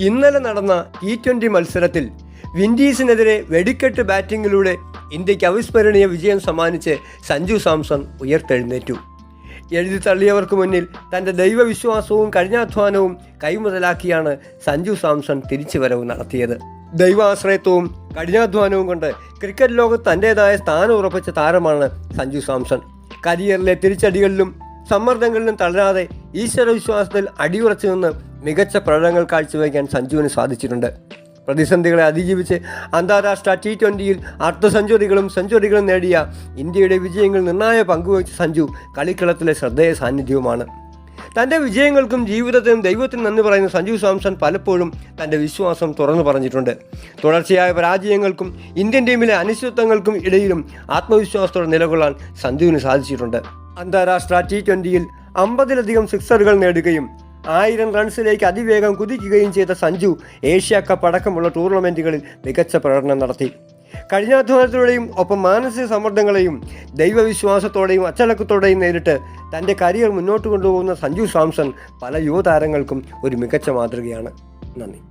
ഇന്നലെ നടന്ന T20 മത്സരത്തിൽ വിൻഡീസിനെതിരെ വെടിക്കെട്ട് ബാറ്റിങ്ങിലൂടെ ഇന്ത്യക്ക് അവിസ്മരണീയ വിജയം സമ്മാനിച്ച് സഞ്ജു സാംസൺ ഉയർത്തെഴുന്നേറ്റു. എഴുതി തള്ളിയവർക്ക് മുന്നിൽ തൻ്റെ ദൈവവിശ്വാസവും കഠിനാധ്വാനവും കൈമുതലാക്കിയാണ് സഞ്ജു സാംസൺ തിരിച്ചുവരവ് നടത്തിയത്. ദൈവാശ്രയത്വവും കഠിനാധ്വാനവും കൊണ്ട് ക്രിക്കറ്റ് ലോകത്ത് തൻ്റേതായ സ്ഥാനം ഉറപ്പിച്ച താരമാണ് സഞ്ജു സാംസൺ. കരിയറിലെ തിരിച്ചടികളിലും സമ്മർദ്ദങ്ങളിലും തളരാതെ ഈശ്വരവിശ്വാസത്തിൽ അടിയുറച്ചു നിന്ന് മികച്ച പ്രകടനങ്ങൾ കാഴ്ചവെക്കാൻ സഞ്ജുവിന് സാധിച്ചിട്ടുണ്ട്. പ്രതിസന്ധികളെ അതിജീവിച്ച് അന്താരാഷ്ട്ര T20യിൽ അർദ്ധ സെഞ്ചുറികളും നേടിയ ഇന്ത്യയുടെ വിജയങ്ങൾ നിർണായക പങ്കുവച്ച സഞ്ജു കളിക്കളത്തിലെ ശ്രദ്ധേയ സാന്നിധ്യവുമാണ്. തൻ്റെ വിജയങ്ങൾക്കും ജീവിതത്തിനും ദൈവത്തിന് നന്ദി പറയുന്ന സഞ്ജു സാംസൺ പലപ്പോഴും തൻ്റെ വിശ്വാസം തുറന്നു പറഞ്ഞിട്ടുണ്ട്. തുടർച്ചയായ പരാജയങ്ങൾക്കും ഇന്ത്യൻ ടീമിലെ അനിശ്ചിതത്വങ്ങൾക്കും ഇടയിലും ആത്മവിശ്വാസത്തോടെ നിലകൊള്ളാൻ സഞ്ജുവിന് സാധിച്ചിട്ടുണ്ട്. അന്താരാഷ്ട്ര T20യിൽ 50ലധികം സിക്സറുകൾ നേടുകയും 1000 റൺസിലേക്ക് അതിവേഗം കുതിക്കുകയും ചെയ്ത സഞ്ജു ഏഷ്യ കപ്പ് അടക്കമുള്ള ടൂർണമെൻറ്റുകളിൽ മികച്ച പ്രകടനം നടത്തി. കഠിനാധ്വാനത്തോടെയും ഒപ്പം മാനസിക സമ്മർദ്ദങ്ങളെയും ദൈവവിശ്വാസത്തോടെയും അച്ചടക്കത്തോടെയും നേരിട്ട് തൻ്റെ കരിയർ മുന്നോട്ട് കൊണ്ടുപോകുന്ന സഞ്ജു സാംസൺ പല യുവതാരങ്ങൾക്കും ഒരു മികച്ച മാതൃകയാണ്. നന്ദി.